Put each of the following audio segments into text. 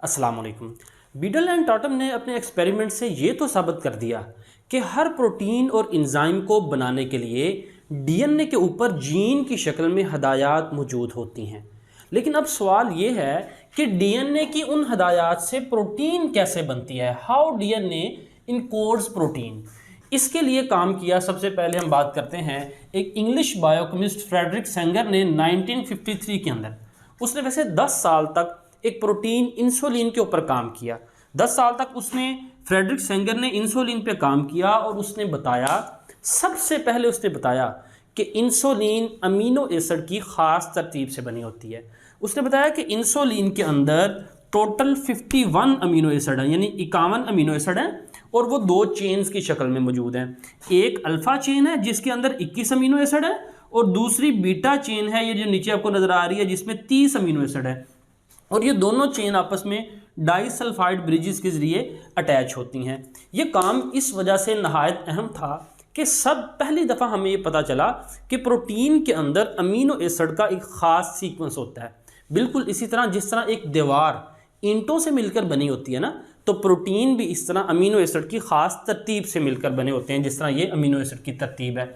अस्सलाम वालेकुम। Beadle and Tatum ने अपने एक्सपेरिमेंट से ये तो साबित कर दिया कि हर प्रोटीन और एंजाइम को बनाने के लिए डीएनए के ऊपर जीन की शक्ल में हदायत मौजूद होती हैं। लेकिन अब सवाल ये है कि डीएनए की उन हदायत से प्रोटीन कैसे बनती है। How DNA encodes protein. इसके लिए काम किया, सबसे पहले हम बात करते हैं एक इंग्लिश बायोकेमिस्ट फ्रेडरिक सेंगर ने 1953 के अंदर। उसने वैसे 10 साल तक एक प्रोटीन इंसुलिन के ऊपर काम किया। 10 साल तक उसने फ्रेडरिक सेंगर ने इंसुलिन पे काम किया और उसने बताया, सबसे पहले उसने बताया कि इंसुलिन अमीनो एसिड की ख़ास तरतीब से बनी होती है। उसने बताया कि इंसुलिन के अंदर टोटल 51 अमीनो एसिड है, यानी 51 अमीनो एसिड हैं और वो दो चेन्स की शक्ल में मौजूद हैं। एक अल्फ़ा चेन है जिसके अंदर 21 अमीनो एसिड है और दूसरी बीटा चेन है, ये जो नीचे आपको नज़र आ रही है, जिसमें 30 अमीनो एसिड है। और ये दोनों चेन आपस में डाइसल्फाइड ब्रिजेस के ज़रिए अटैच होती हैं। ये काम इस वजह से नहायत अहम था कि सब पहली दफ़ा हमें ये पता चला कि प्रोटीन के अंदर अमीनो एसिड का एक ख़ास सीक्वेंस होता है। बिल्कुल इसी तरह जिस तरह एक दीवार ईंटों से मिलकर बनी होती है ना, तो प्रोटीन भी इस तरह अमीनो एसिड की ख़ास तरतीब से मिलकर बने होते हैं, जिस तरह ये अमीनो एसिड की तरतीब है।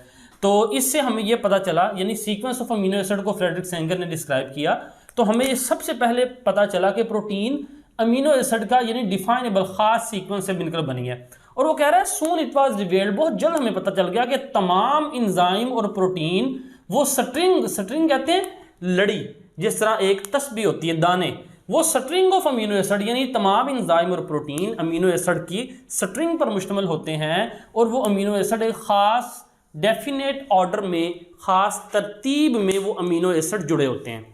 तो इससे हमें ये पता चला, यानी सीक्वेंस ऑफ अमीनो एसिड को फ्रेडरिक सेंगर ने डिस्क्राइब किया, तो हमें ये सबसे पहले पता चला कि प्रोटीन अमीनो एसिड का यानी डिफाइनेबल ख़ास सीक्वेंस से मिलकर बनी है। और वो कह रहा है सून इट वाज रिवील्ड, बहुत जल्द हमें पता चल गया कि तमाम एंजाइम और प्रोटीन वो स्ट्रिंग कहते हैं लड़ी, जिस तरह एक तस्बीह होती है दाने, वो स्ट्रिंग ऑफ अमीनो एसिड, यानी तमाम एंजाइम और प्रोटीन अमीनो एसिड की स्ट्रिंग पर मुश्तमिल होते हैं और वो अमीनो एसिड एक ख़ास डेफिनेट ऑर्डर में, ख़ास तरतीब में वो अमीनो एसिड जुड़े होते हैं।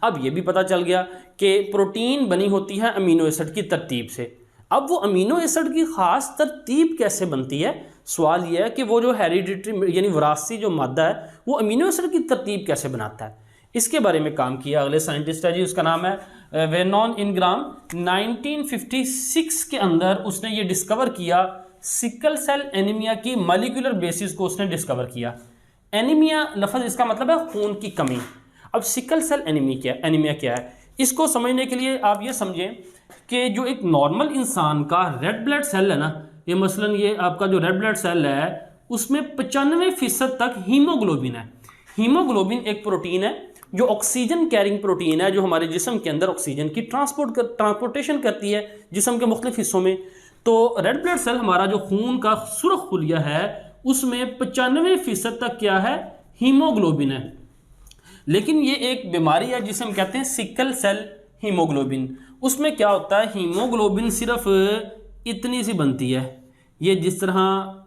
अब ये भी पता चल गया कि प्रोटीन बनी होती है अमीनो एसिड की तरतीब से। अब वो अमीनो एसिड की ख़ास तरतीब कैसे बनती है, सवाल ये है कि वो जो हेरिडिटरी यानी विरासती जो मादा है वो अमीनो एसिड की तरतीब कैसे बनाता है। इसके बारे में काम किया अगले साइंटिस्ट है जी, उसका नाम है वेर्नॉन इनग्राम। 1956 के अंदर उसने ये डिस्कवर किया, सिकल सेल एनीमिया की मॉलिक्यूलर बेसिस को उसने डिस्कवर किया। एनीमिया लफ्ज़ इसका मतलब है खून की कमी। अब सिकल सेल एनीमिया क्या है, इसको समझने के लिए आप ये समझें कि जो एक नॉर्मल इंसान का रेड ब्लड सेल है ना, ये मसलन ये आपका जो रेड ब्लड सेल है उसमें 95% तक हीमोग्लोबिन है। हीमोग्लोबिन एक प्रोटीन है जो ऑक्सीजन कैरिंग प्रोटीन है, जो हमारे जिस्म के अंदर ऑक्सीजन की ट्रांसपोर्टेशन करती है जिस्म के मुख्तलिफ हिस्सों में। तो रेड ब्लड सेल हमारा जो खून का सुर्ख खुलिया है उसमें 95% तक क्या है, हीमोग्लोबिन है। लेकिन ये एक बीमारी है जिसे हम कहते हैं सिकल सेल हीमोग्लोबिन। उसमें क्या होता है, हीमोग्लोबिन सिर्फ इतनी सी बनती है, ये जिस तरह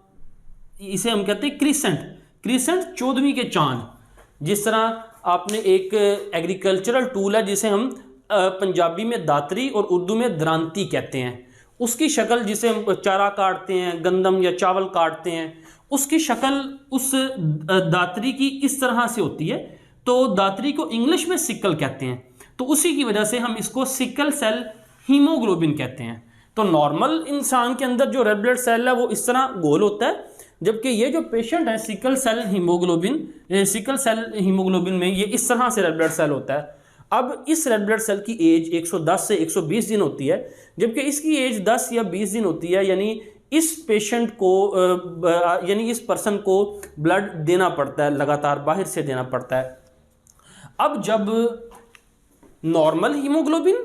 इसे हम कहते हैं क्रिसेंट 14वीं के चांद। जिस तरह आपने एक एग्रीकल्चरल टूल है जिसे हम पंजाबी में दातरी और उर्दू में दरांती कहते हैं, उसकी शक्ल जिसे हम चारा काटते हैं, गंदम या चावल काटते हैं, उसकी शक्ल उस दातरी की इस तरह से होती है। तो दातरी को इंग्लिश में सिकल कहते हैं, तो उसी की वजह से हम इसको सिकल सेल हीमोग्लोबिन कहते हैं। तो नॉर्मल इंसान के अंदर जो रेड ब्लड सेल है वो इस तरह गोल होता है, जबकि ये जो पेशेंट है सिकल सेल हीमोग्लोबिन में ये इस तरह से रेड ब्लड सेल होता है। अब इस रेड ब्लड सेल की एज 110 से 120 दिन होती है, जबकि इसकी एज 10 या 20 दिन होती है। यानी इस पेशेंट को यानी इस पर्सन को ब्लड देना पड़ता है, लगातार बाहर से देना पड़ता है। अब जब नॉर्मल हीमोग्लोबिन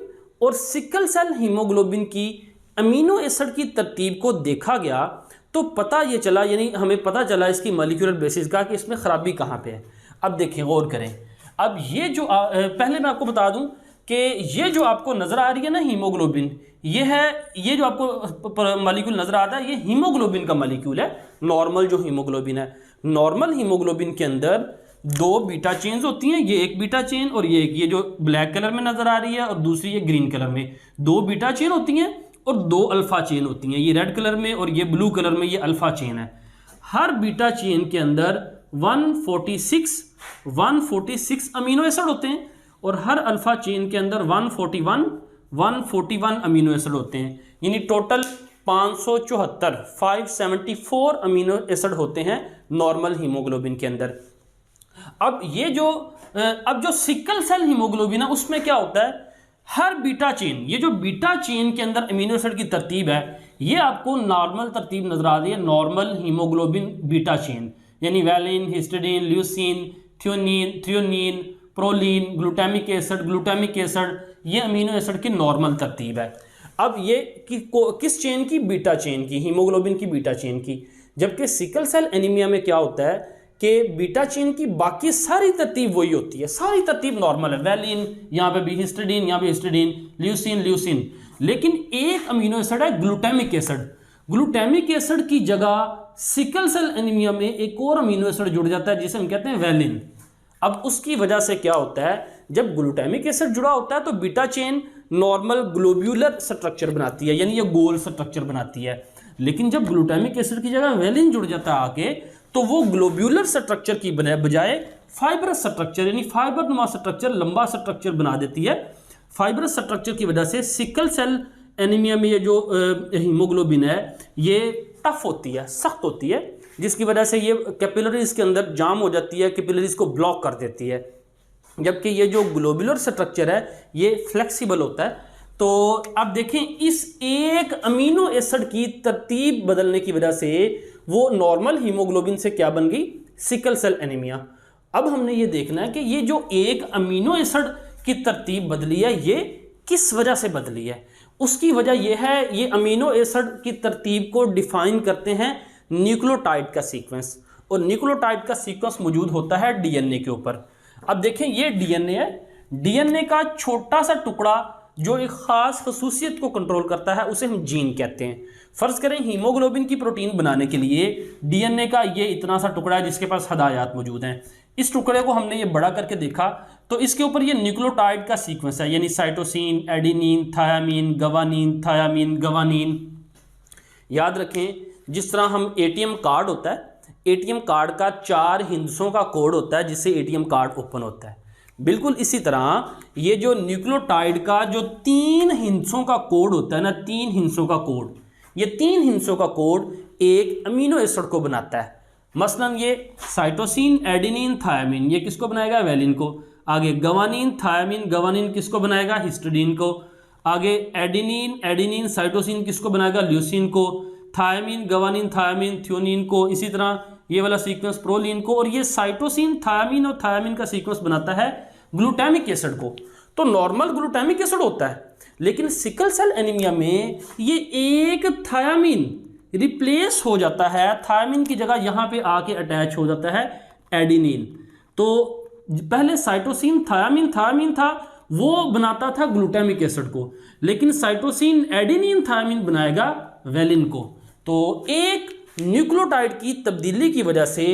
और सिकल सेल हीमोग्लोबिन की अमीनो एसिड की तरतीब को देखा गया तो पता ये चला, यानी हमें पता चला इसकी मॉलिक्यूलर बेसिस का कि इसमें ख़राबी कहाँ पे है। अब देखिए, गौर करें। अब ये जो पहले मैं आपको बता दूं कि ये जो आपको नज़र आ रही है ना हीमोग्लोबिन, ये जो आपको मॉलिक्यूल नज़र आता है ये हीमोग्लोबिन का मॉलिक्यूल है, नॉर्मल जो हीमोग्लोबिन है। नॉर्मल हीमोग्लोबिन के अंदर दो बीटा चेन्स होती हैं, ये एक बीटा चेन और ये जो ब्लैक कलर में नज़र आ रही है और दूसरी ये ग्रीन कलर में। दो बीटा चेन होती हैं और दो अल्फ़ा चेन होती हैं, ये रेड कलर में और ये ब्लू कलर में, ये अल्फ़ा चेन है। हर बीटा चेन के अंदर 146 अमीनो एसिड होते हैं और हर अल्फ़ा चेन के अंदर 141 अमीनो एसिड होते हैं, यानी टोटल 574 अमीनो एसिड होते हैं नॉर्मल हीमोग्लोबिन के अंदर। अब जो सिकल सेल हीमोग्लोबिन है उसमें क्या होता है, हर बीटा चेन, ये जो बीटा चेन के अंदर अमीनो एसिड की तरतीब है, ये आपको नॉर्मल तरतीब नजर आ रही है, नॉर्मल हीमोग्लोबिन बीटा चेन, यानी valine, histidine, leucine, threonine, proline, glutamic acid, ये अमीनो एसिड की नॉर्मल तरतीब है। अब ये किस चेन की? बीटा चेन की, हीमोग्लोबिन की बीटा चेन की। जबकि सिकल सेल एनीमिया में क्या होता है कि बीटा चेन की बाकी सारी तरतीब वही होती है, सारी तरतीब नॉर्मल है, वैलिन यहाँ पे भी हिस्टिडीन, यहाँ पे हिस्टिडीन, ल्यूसीन, लेकिन एक अमीनो एसिड है ग्लूटामिक एसिड। ग्लूटामिक एसिड की जगह सिकल सेल एनीमिया में एक और अमीनो एसिड जुड़ जाता है जिसे हम कहते हैं वैलिन। अब उसकी वजह से क्या होता है, जब ग्लूटामिक एसिड जुड़ा होता है तो beta chain normal globular structure बनाती है, यानी ये गोल स्ट्रक्चर बनाती है। लेकिन जब ग्लूटामिक एसिड की जगह वैलिन जुड़ जाता है आगे, तो वो ग्लोब्यूलर स्ट्रक्चर की बजाय फाइबरस स्ट्रक्चर, यानी फाइबर नुमा स्ट्रक्चर, लंबा स्ट्रक्चर बना देती है। फाइबरस स्ट्रक्चर की वजह से सिकल सेल एनीमिया में ये जो हीमोग्लोबिन है ये टफ होती है, सख्त होती है, जिसकी वजह से ये कैपिलरीज के अंदर जाम हो जाती है, कैपिलरीज को ब्लॉक कर देती है। जबकि ये जो ग्लोबुलर स्ट्रक्चर है ये फ्लेक्सिबल होता है। तो अब देखें, इस एक अमीनो एसिड की तरतीब बदलने की वजह से वो नॉर्मल हीमोग्लोबिन से क्या बन गई? Sickle cell anaemia. अब हमने ये देखना है कि ये जो एक अमीनो एसिड की तरतीब बदली है ये किस वजह से बदली है। उसकी वजह यह है, ये अमीनो एसिड की तरतीब को डिफाइन करते हैं न्यूक्लियोटाइड का सीक्वेंस, और न्यूक्लियोटाइड का सीक्वेंस मौजूद होता है डीएनए के ऊपर। अब देखें, ये डीएनए है, डीएनए का छोटा सा टुकड़ा जो एक खास खसूसियत को कंट्रोल करता है उसे हम जीन कहते हैं। फर्ज करें हीमोग्लोबिन की प्रोटीन बनाने के लिए डीएनए का ये इतना सा टुकड़ा है जिसके पास हदायत मौजूद हैं। इस टुकड़े को हमने ये बड़ा करके देखा तो इसके ऊपर ये न्यूक्लियोटाइड का सीक्वेंस है, यानी cytosine, adenine, thiamine, guanine, thiamine, guanine. याद रखें, जिस तरह हम एटीएम कार्ड होता है, एटीएम कार्ड का 4 हिंसों का कोड होता है जिससे एटीएम कार्ड ओपन होता है, बिल्कुल इसी तरह ये जो न्यूक्लियोटाइड का जो 3 हिंसों का कोड होता है ना, 3 हिंसों का कोड, ये 3 हिंसों का कोड एक अमीनो एसिड को बनाता है। मसलन ये साइटोसिन, एडेनिन, थायामीन, ये किसको बनाएगा? वैलिन को। आगे गवानीन, थायामीन, गवानीन किसको बनाएगा? हिस्टिडीन को। आगे एडेनिन, एडेनिन, साइटोसिन किसको बनाएगा? ल्यूसीन को। थायामीन, गवानीन, थायामीन, थ्रियोनीन को। इसी तरह ये वाला सीक्वेंस प्रोलीन को। और ये साइटोसिन, थायामीन और थायामीन का सीक्वेंस बनाता है ग्लूटामिक एसिड को। तो नॉर्मल ग्लूटामिक एसिड होता है, लेकिन सिकल सेल एनीमिया में ये एक थायामीन रिप्लेस हो जाता है, थायामीन की जगह यहाँ पे आके अटैच हो जाता है एडेनिन। तो पहले साइटोसिन, थायामीन था, वो बनाता था ग्लूटामिक एसिड को, लेकिन साइटोसिन, एडेनिन, थायामीन बनाएगा वैलिन को। तो एक न्यूक्लियोटाइड की तब्दीली की वजह से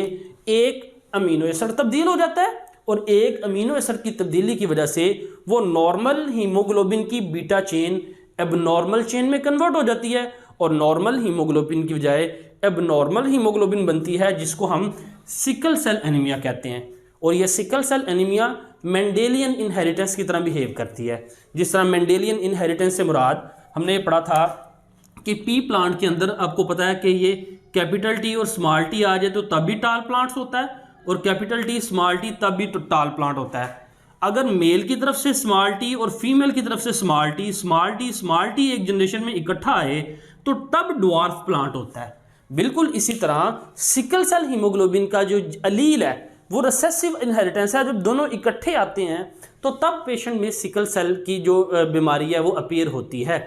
एक अमीनो एसिड तब्दील हो जाता है, और एक अमीनो एसिड की तब्दीली की वजह से वो नॉर्मल हीमोग्लोबिन की बीटा चेन एबनॉर्मल चेन में कन्वर्ट हो जाती है, और नॉर्मल हीमोग्लोबिन की बजाय एबनॉर्मल हीमोग्लोबिन बनती है, जिसको हम सिकल सेल एनीमिया कहते हैं। और ये sickle cell anaemia Mendelian inheritance की तरह बिहेव करती है। जिस तरह मेंडेलियन इनहेरिटेंस से मुराद हमने पढ़ा था कि पी प्लांट के अंदर आपको पता है कि ये कैपिटल टी और स्मॉल टी आ जाए तो तब भी टाल प्लांट्स होता है, और कैपिटल टी स्मॉल टी तब भी टाल प्लांट होता है। अगर मेल की तरफ से स्मॉल टी और फीमेल की तरफ से स्मॉल टी एक जनरेशन में इकट्ठा आए तो तब ड्वार्फ प्लांट होता है। बिल्कुल इसी तरह सिकल सेल हीमोग्लोबिन का जो अलील है वो रिसेसिव इनहेरिटेंस है, जब दोनों इकट्ठे आते हैं तो तब पेशेंट में सिकल सेल की जो बीमारी है वो अपीयर होती है।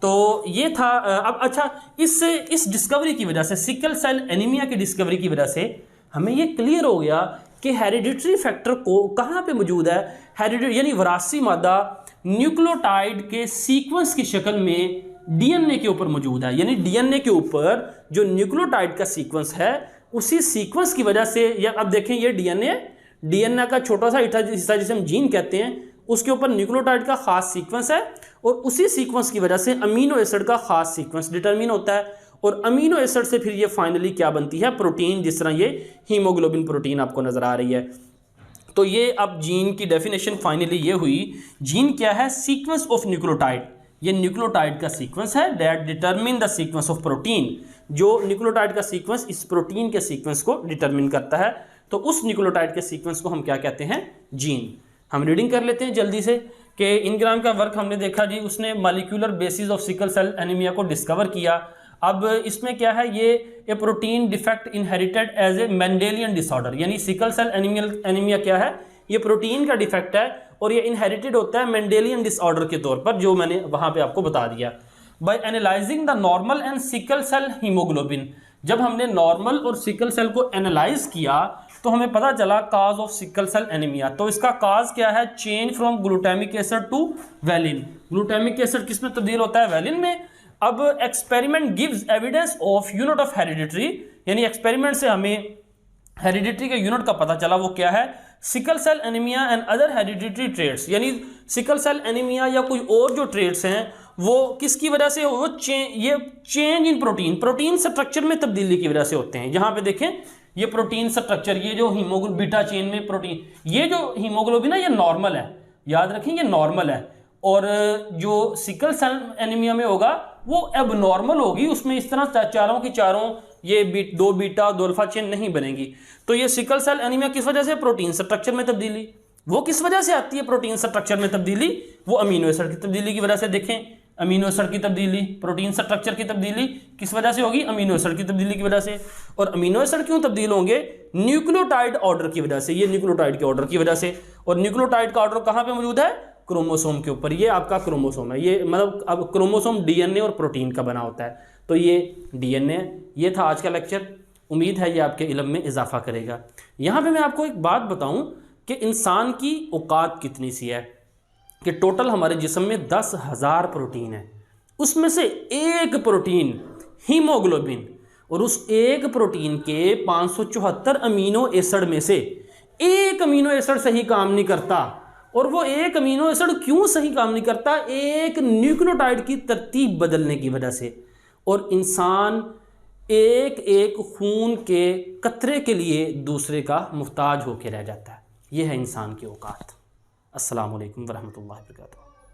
तो ये था। अब अच्छा, इस डिस्कवरी की वजह से, सिकल सेल एनीमिया की डिस्कवरी की वजह से हमें ये क्लियर हो गया कि हेरिडिटरी फैक्टर को कहाँ पे मौजूद है। हेरिडिटरी यानी वरासी मादा न्यूक्लियोटाइड के सीक्वेंस की शक्ल में डीएनए के ऊपर मौजूद है, यानी डीएनए के ऊपर जो न्यूक्लियोटाइड का सीक्वेंस है उसी सीक्वेंस की वजह से, या अब देखें ये डीएनए का छोटा सा हिस्सा जिसे हम जीन कहते हैं, उसके ऊपर न्यूक्लियोटाइड का खास सीक्वेंस है, और उसी सीक्वेंस की वजह से अमीनो एसिड का खास सीक्वेंस डिटरमिन होता है, और अमीनो एसिड से फिर ये फाइनली क्या बनती है? प्रोटीन, जिस तरह ये हीमोग्लोबिन प्रोटीन आपको नजर आ रही है। तो ये अब जीन की डेफिनेशन फाइनली ये हुई। जीन क्या है? Sequence of nucleotide. ये न्यूक्लियोटाइड का सीक्वेंस है that determine the sequence of protein. जो न्यूक्लियोटाइड का सीक्वेंस इस प्रोटीन के सीक्वेंस को डिटरमिन करता है, तो उस न्यूक्लियोटाइड के सीक्वेंस को हम क्या कहते हैं? जीन। हम रीडिंग कर लेते हैं जल्दी से कि इनग्राम का वर्क हमने देखा जी, उसने molecular basis of sickle cell anaemia को डिस्कवर किया। अब इसमें क्या है, ये a protein defect inherited as a Mendelian disorder, यानी सिकल सेल एनीमिया क्या है, ये प्रोटीन का डिफेक्ट है और ये इनहेरिटेड होता है मेंडेलियन डिसऑर्डर के तौर पर, जो मैंने वहाँ पे आपको बता दिया। By analysing the normal and sickle cell haemoglobin, जब हमने नॉर्मल और सिकल सेल को एनालाइज किया तो हमें पता चला cause of sickle cell anaemia. तो इसका काज क्या है, change from glutamic acid to valine. Glutamic acid किस में तब्दील होता है, वैलिन में। अब experiment gives evidence of unit of hereditary, यानी एक्सपेरिमेंट से हमें हेरिडिटरी के यूनिट का पता चला, वो क्या है, sickle cell anaemia and other hereditary traits, यानी सिकल सेल एनीमिया या कोई और जो ट्रेट्स हैं वो किसकी वजह से, वो ये चेंज इन प्रोटीन स्ट्रक्चर में तब्दीली की वजह से होते हैं। यहाँ पे देखें ये प्रोटीन स्ट्रक्चर, ये जो हीमोग्लोबिन बीटा चेन में प्रोटीन, ये जो हीमोग्लोबिन है ये नॉर्मल है, याद रखें ये नॉर्मल है, और जो सिकल सेल एनीमिया में होगा वो एबनॉर्मल होगी, उसमें इस तरह चारों की चारों ये दो बीटा दो अल्फा चेन नहीं बनेगी। तो ये सिकल सेल एनीमिया किस वजह से, प्रोटीन स्ट्रक्चर में तब्दीली। वो किस वजह से आती है प्रोटीन स्ट्रक्चर में तब्दीली, वो अमीनो एसिड की तब्दीली की वजह से। देखें अमीनो एसिड की तब्दीली, प्रोटीन स्ट्रक्चर की तब्दीली किस वजह से होगी, अमीनो एसिड की तब्दीली की वजह से। और अमीनो एसिड क्यों तब्दील होंगे, न्यूक्लियोटाइड ऑर्डर की वजह से, ये न्यूक्लियोटाइड के ऑर्डर की वजह से। और न्यूक्लियोटाइड का ऑर्डर कहाँ पे मौजूद है, क्रोमोसोम के ऊपर। ये आपका क्रोमोसोम है, ये मतलब अब क्रोमोसोम डीएनए और प्रोटीन का बना होता है, तो ये डीएनए। ये था आज का लेक्चर, उम्मीद है ये आपके इल्म में इजाफा करेगा। यहाँ पे मैं आपको एक बात बताऊं कि इंसान की औकात कितनी सी है, कि टोटल हमारे जिस्म में 10,000 प्रोटीन है, उसमें से एक प्रोटीन हीमोग्लोबिन, और उस एक प्रोटीन के 574 अमीनो एसिड में से एक अमीनो एसिड सही काम नहीं करता। और वो एक अमीनो एसिड क्यों सही काम नहीं करता, एक न्यूक्लियोटाइड की तरतीब बदलने की वजह से। और इंसान एक एक खून के कतरे के लिए दूसरे का मुहताज होकर रह जाता है। यह है इंसान की औकात। अस्सलामु अलैकुम वरहमतुल्लाहि वबरकातुहू।